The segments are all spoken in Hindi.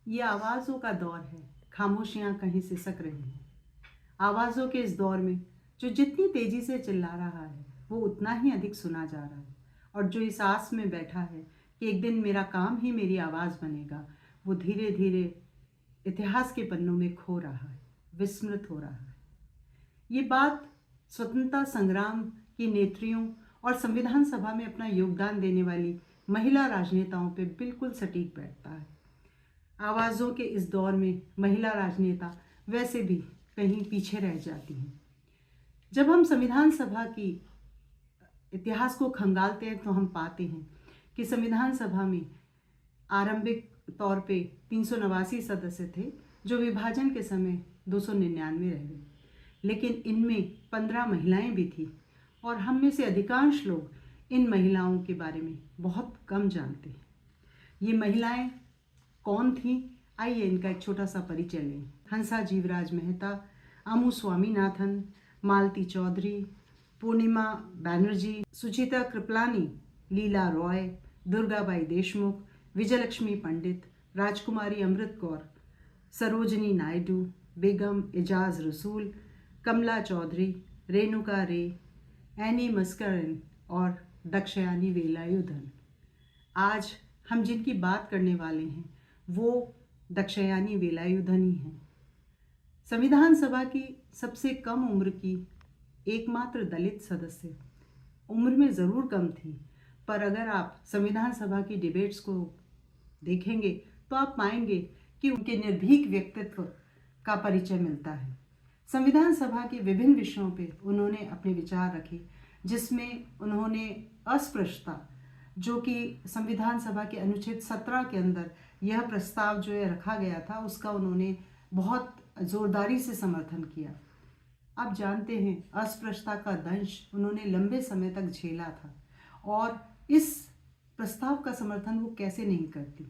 ये आवाज़ों का दौर है, खामोशियाँ कहीं सिसक रही हैं। आवाज़ों के इस दौर में जो जितनी तेज़ी से चिल्ला रहा है, वो उतना ही अधिक सुना जा रहा है। और जो इस आस में बैठा है कि एक दिन मेरा काम ही मेरी आवाज़ बनेगा, वो धीरे धीरे इतिहास के पन्नों में खो रहा है, विस्मृत हो रहा है। ये बात स्वतंत्रता संग्राम की नेत्रियों और संविधान सभा में अपना योगदान देने वाली महिला राजनेताओं पे बिल्कुल सटीक बैठता है। आवाज़ों के इस दौर में महिला राजनेता वैसे भी कहीं पीछे रह जाती हैं। जब हम संविधान सभा की इतिहास को खंगालते हैं तो हम पाते हैं कि संविधान सभा में आरंभिक तौर पे 389 सदस्य थे, जो विभाजन के समय 299 रह गए। लेकिन इनमें 15 महिलाएं भी थी और हम में से अधिकांश लोग इन महिलाओं के बारे में बहुत कम जानते हैं। ये महिलाएं कौन थीं? आइए इनका एक छोटा सा परिचय लें। हंसा जीवराज मेहता, अमू स्वामीनाथन, मालती चौधरी, पूर्णिमा बैनर्जी, सुचिता कृपलानी, लीला रॉय, दुर्गाबाई देशमुख, विजयलक्ष्मी पंडित, राजकुमारी अमृत कौर, सरोजनी नायडू, बेगम एजाज रसूल, कमला चौधरी, रेणुका रे, एनी मस्करन और दक्षयानी वेलायुधन। आज हम जिनकी बात करने वाले हैं वो दक्षयानी वेलायुधन ही हैं। संविधान सभा की सबसे कम उम्र की एकमात्र दलित सदस्य। उम्र में ज़रूर कम थी, पर अगर आप संविधान सभा की डिबेट्स को देखेंगे तो आप पाएंगे कि उनके निर्भीक व्यक्तित्व का परिचय मिलता है। संविधान सभा के विभिन्न विषयों पे उन्होंने अपने विचार रखे, जिसमें उन्होंने अस्पृश्यता, जो कि संविधान सभा के अनुच्छेद 17 के अंदर यह प्रस्ताव जो है रखा गया था, उसका उन्होंने बहुत जोरदारी से समर्थन किया। आप जानते हैं अस्पृश्यता का दंश उन्होंने लंबे समय तक झेला था और इस प्रस्ताव का समर्थन वो कैसे नहीं करती।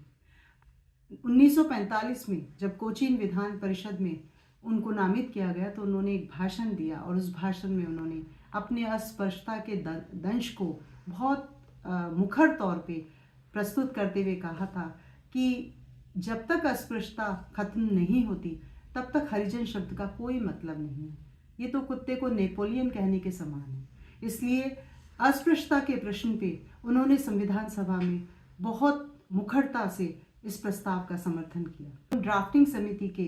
1945 में जब कोचीन विधान परिषद में उनको नामित किया गया तो उन्होंने एक भाषण दिया और उस भाषण में उन्होंने अपने अस्पृश्यता के दंश को बहुत मुखर तौर पे प्रस्तुत करते हुए कहा था कि जब तक अस्पृश्यता खत्म नहीं होती तब तक हरिजन शब्द का कोई मतलब नहीं है। ये तो कुत्ते को नेपोलियन कहने के समान है। इसलिए अस्पृश्यता के प्रश्न पे उन्होंने संविधान सभा में बहुत मुखरता से इस प्रस्ताव का समर्थन किया। ड्राफ्टिंग समिति के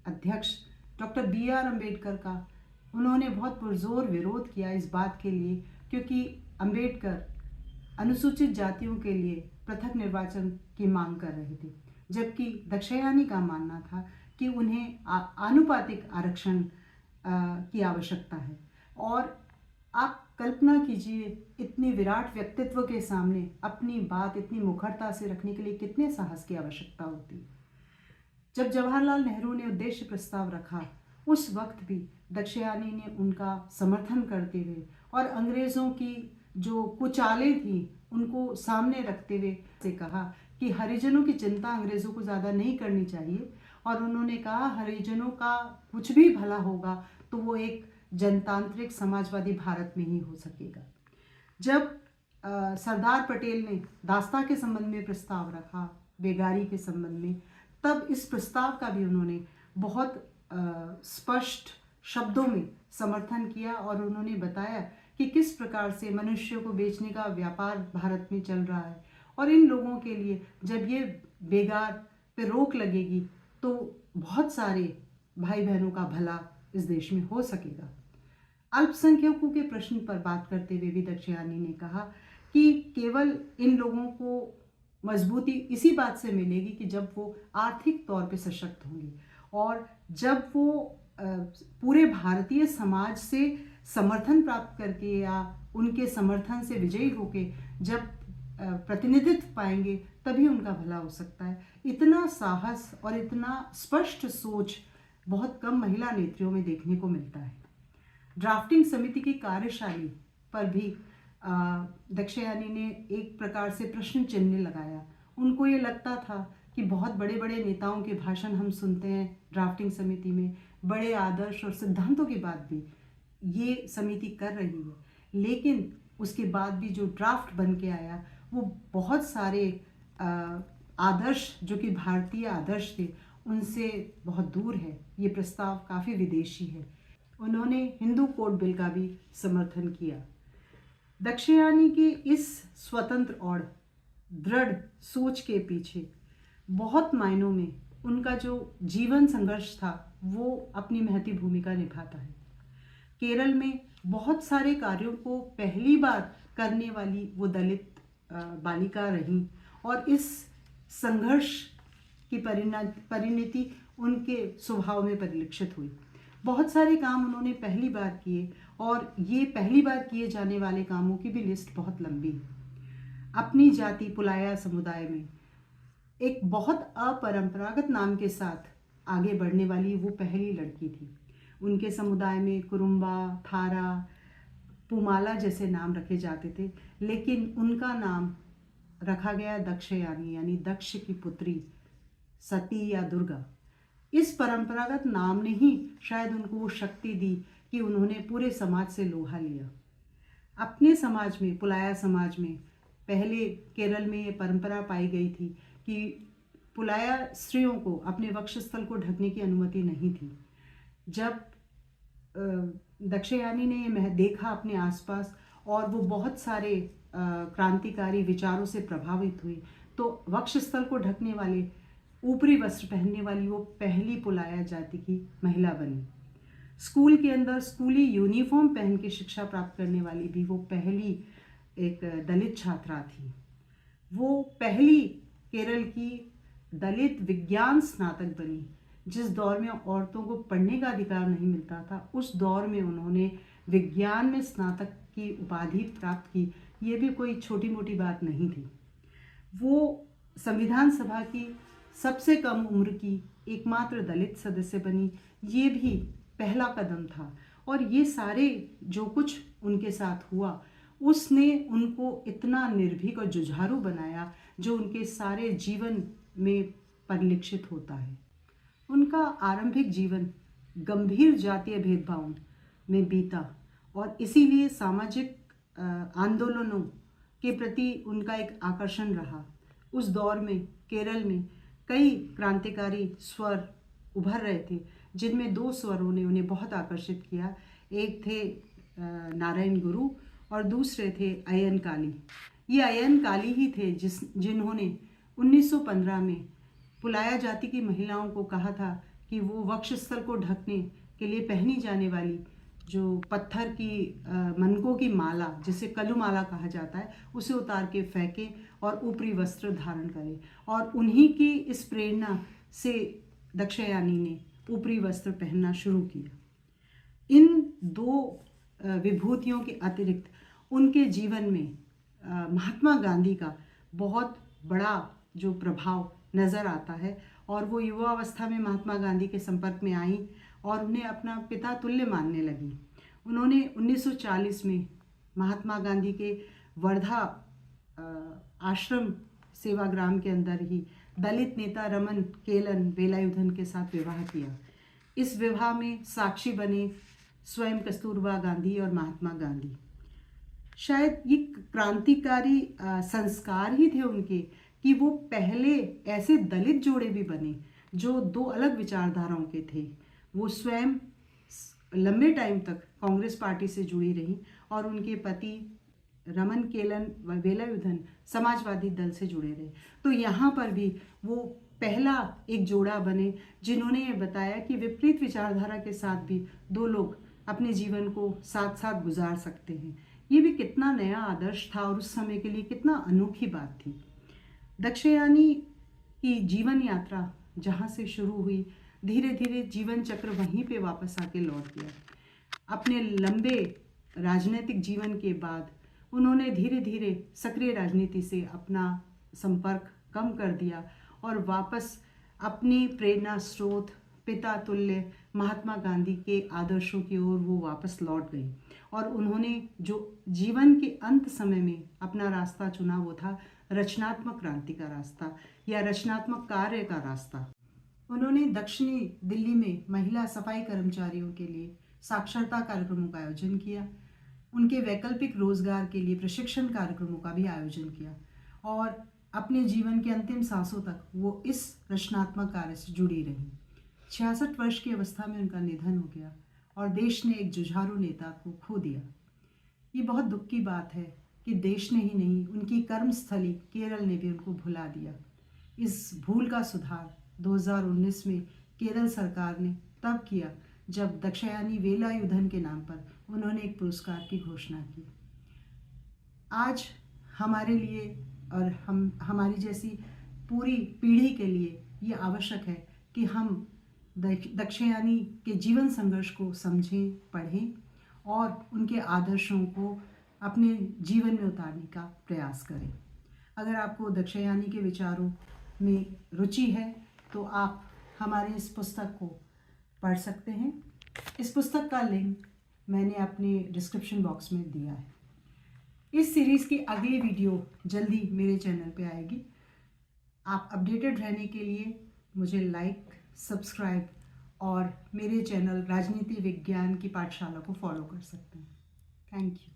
अध्यक्ष डॉक्टर BR अम्बेडकर का उन्होंने बहुत पुरजोर विरोध किया इस बात के लिए, क्योंकि अम्बेडकर अनुसूचित जातियों के लिए पृथक निर्वाचन की मांग कर रहे थे, जबकि दक्षयानी का मानना था कि उन्हें आनुपातिक आरक्षण की आवश्यकता है। और आप कल्पना कीजिए, इतनी विराट व्यक्तित्व के सामने अपनी बात इतनी मुखरता से रखने के लिए कितने साहस की आवश्यकता होती। जब जवाहरलाल नेहरू ने उद्देश्य प्रस्ताव रखा, उस वक्त भी दक्षयानी ने उनका समर्थन करते हुए और अंग्रेज़ों की जो कुचालें थी उनको सामने रखते हुए से कहा कि हरिजनों की चिंता अंग्रेज़ों को ज़्यादा नहीं करनी चाहिए। और उन्होंने कहा हरिजनों का कुछ भी भला होगा तो वो एक जनतांत्रिक समाजवादी भारत में ही हो सकेगा। जब सरदार पटेल ने दास्ता के संबंध में प्रस्ताव रखा, बेगारी के संबंध में, तब इस प्रस्ताव का भी उन्होंने बहुत स्पष्ट शब्दों में समर्थन किया और उन्होंने बताया कि किस प्रकार से मनुष्यों को बेचने का व्यापार भारत में चल रहा है और इन लोगों के लिए जब ये बेगार पे रोक लगेगी तो बहुत सारे भाई बहनों का भला इस देश में हो सकेगा। अल्पसंख्यकों के प्रश्न पर बात करते हुए भी दक्षयानी ने कहा कि केवल इन लोगों को मजबूती इसी बात से मिलेगी कि जब वो आर्थिक तौर पे सशक्त होंगे और जब वो पूरे भारतीय समाज से समर्थन प्राप्त करके या उनके समर्थन से विजयी होके जब प्रतिनिधित्व पाएंगे तभी उनका भला हो सकता है। इतना साहस और इतना स्पष्ट सोच बहुत कम महिला नेत्रियों में देखने को मिलता है। ड्राफ्टिंग समिति की कार्यशैली पर भी दक्षयानी ने एक प्रकार से प्रश्न चिन्ह लगाया। उनको ये लगता था कि बहुत बड़े बड़े नेताओं के भाषण हम सुनते हैं ड्राफ्टिंग समिति में, बड़े आदर्श और सिद्धांतों की बात भी ये समिति कर रही है, लेकिन उसके बाद भी जो ड्राफ्ट बन के आया वो बहुत सारे आदर्श जो कि भारतीय आदर्श थे उनसे बहुत दूर है। ये प्रस्ताव काफ़ी विदेशी है। उन्होंने हिंदू कोड बिल का भी समर्थन किया। दक्षयानी की इस स्वतंत्र और दृढ़ सोच के पीछे बहुत मायनों में उनका जो जीवन संघर्ष था वो अपनी महती भूमिका निभाता है। केरल में बहुत सारे कार्यों को पहली बार करने वाली वो दलित बालिका रहीं और इस संघर्ष की परिणति उनके स्वभाव में परिलक्षित हुई। बहुत सारे काम उन्होंने पहली बार किए और ये पहली बार किए जाने वाले कामों की भी लिस्ट बहुत लंबी है। अपनी जाति पुलाया समुदाय में एक बहुत अपरंपरागत नाम के साथ आगे बढ़ने वाली वो पहली लड़की थी। उनके समुदाय में कुरुम्बा, थारा, पुमाला जैसे नाम रखे जाते थे, लेकिन उनका नाम रखा गया दक्षयानी, यानी दक्ष की पुत्री, सती या दुर्गा। इस परंपरागत नाम ने ही शायद उनको वो शक्ति दी कि उन्होंने पूरे समाज से लोहा लिया। अपने समाज में, पुलाया समाज में पहले केरल में ये परंपरा पाई गई थी कि पुलाया स्त्रियों को अपने वक्षस्थल को ढकने की अनुमति नहीं थी। जब दक्षयानी ने ये देखा अपने आसपास और वो बहुत सारे क्रांतिकारी विचारों से प्रभावित हुई, तो वक्षस्थल को ढकने वाले ऊपरी वस्त्र पहनने वाली वो पहली पुलाया जाति की महिला बनी। स्कूल के अंदर स्कूली यूनिफॉर्म पहन के शिक्षा प्राप्त करने वाली भी वो पहली एक दलित छात्रा थी। वो पहली केरल की दलित विज्ञान स्नातक बनी। जिस दौर में औरतों को पढ़ने का अधिकार नहीं मिलता था, उस दौर में उन्होंने विज्ञान में स्नातक की उपाधि प्राप्त की। ये भी कोई छोटी मोटी बात नहीं थी। वो संविधान सभा की सबसे कम उम्र की एकमात्र दलित सदस्य बनी। ये भी पहला कदम था और ये सारे जो कुछ उनके साथ हुआ उसने उनको इतना निर्भीक और जुझारू बनाया जो उनके सारे जीवन में परिलक्षित होता है। उनका आरंभिक जीवन गंभीर जातीय भेदभाव में बीता और इसीलिए सामाजिक आंदोलनों के प्रति उनका एक आकर्षण रहा। उस दौर में केरल में कई क्रांतिकारी स्वर उभर रहे थे, जिनमें दो स्वरों ने उन्हें बहुत आकर्षित किया। एक थे नारायण गुरु और दूसरे थे अय्यन काली। ये अय्यन काली ही थे जिन्होंने 1915 में पुलाया जाति की महिलाओं को कहा था कि वो वक्षस्थल को ढकने के लिए पहनी जाने वाली जो पत्थर की मनकों की माला, जिसे कलुमाला कहा जाता है, उसे उतार के फेंके और ऊपरी वस्त्र धारण करें। और उन्हीं की इस प्रेरणा से दक्षयानी ने ऊपरी वस्त्र पहनना शुरू किया। इन दो विभूतियों के अतिरिक्त उनके जीवन में महात्मा गांधी का बहुत बड़ा जो प्रभाव नज़र आता है और वो युवावस्था में महात्मा गांधी के संपर्क में आई और उन्हें अपना पिता तुल्य मानने लगी। उन्होंने 1940 में महात्मा गांधी के वर्धा आश्रम सेवाग्राम के अंदर ही दलित नेता रमन केलन वेलायुधन के साथ विवाह किया। इस विवाह में साक्षी बने स्वयं कस्तूरबा गांधी और महात्मा गांधी। शायद ये क्रांतिकारी संस्कार ही थे उनके कि वो पहले ऐसे दलित जोड़े भी बने जो दो अलग विचारधाराओं के थे। वो स्वयं लंबे टाइम तक कांग्रेस पार्टी से जुड़ी रहीं और उनके पति रमन केलन वेलायुधन समाजवादी दल से जुड़े रहे। तो यहाँ पर भी वो पहला एक जोड़ा बने जिन्होंने ये बताया कि विपरीत विचारधारा के साथ भी दो लोग अपने जीवन को साथ साथ गुजार सकते हैं। ये भी कितना नया आदर्श था और उस समय के लिए कितना अनोखी बात थी। दक्षयानी की जीवन यात्रा जहाँ से शुरू हुई, धीरे धीरे जीवन चक्र वहीं पे वापस आके लौट गया। अपने लंबे राजनीतिक जीवन के बाद उन्होंने धीरे धीरे सक्रिय राजनीति से अपना संपर्क कम कर दिया और वापस अपनी प्रेरणा स्रोत पिता तुल्य महात्मा गांधी के आदर्शों की ओर वो वापस लौट गई और उन्होंने जो जीवन के अंत समय में अपना रास्ता चुना वो था रचनात्मक क्रांति का रास्ता या रचनात्मक कार्य का रास्ता। उन्होंने दक्षिणी दिल्ली में महिला सफाई कर्मचारियों के लिए साक्षरता कार्यक्रमों का आयोजन किया। उनके वैकल्पिक रोजगार के लिए प्रशिक्षण कार्यक्रमों का भी आयोजन किया और अपने जीवन के अंतिम सांसों तक वो इस रचनात्मक कार्य से जुड़ी रहीं। 66 वर्ष की अवस्था में उनका निधन हो गया और देश ने एक जुझारू नेता को खो दिया। ये बहुत दुख की बात है कि देश ने ही नहीं, उनकी कर्मस्थली केरल ने भी उनको भुला दिया। इस भूल का सुधार 2019 में केरल सरकार ने तब किया जब दक्षयानी वेलायुधन के नाम पर उन्होंने एक पुरस्कार की घोषणा की। आज हमारे लिए और हमारी जैसी पूरी पीढ़ी के लिए ये आवश्यक है कि हम दक्षयानी के जीवन संघर्ष को समझें, पढ़ें और उनके आदर्शों को अपने जीवन में उतारने का प्रयास करें। अगर आपको दक्षयानी के विचारों में रुचि है तो आप हमारे इस पुस्तक को पढ़ सकते हैं। इस पुस्तक का लिंक मैंने अपने डिस्क्रिप्शन बॉक्स में दिया है। इस सीरीज़ की अगली वीडियो जल्दी मेरे चैनल पे आएगी। आप अपडेटेड रहने के लिए मुझे लाइक, सब्सक्राइब और मेरे चैनल राजनीति विज्ञान की पाठशाला को फॉलो कर सकते हैं। Thank you.